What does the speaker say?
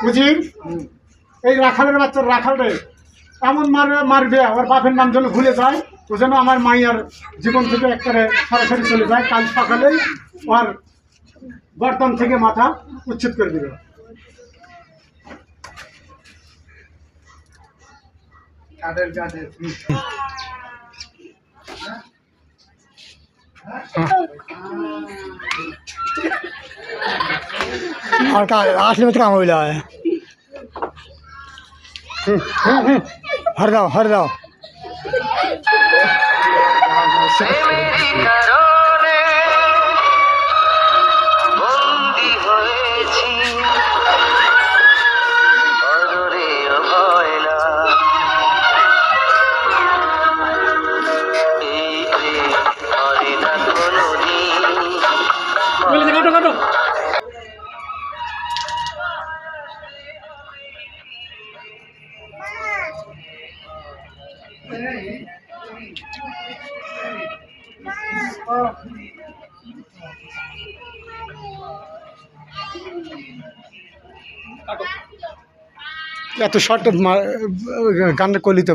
বুঝির এই রাখালের বাচ্চার রাখালে এমন মারবে ওর বাপের নাম যেন ভুলে যায়, ও যেন আমার মাইয়ার জীবন থেকে একবারে সরাসরি চলে যায়। কাল সকালেই ওর গর্দন থেকে মাথা উচ্ছেদ করে দিল। और का असली में काम हुआ है। हर जाओ এত শর্ট গানটা করলি তো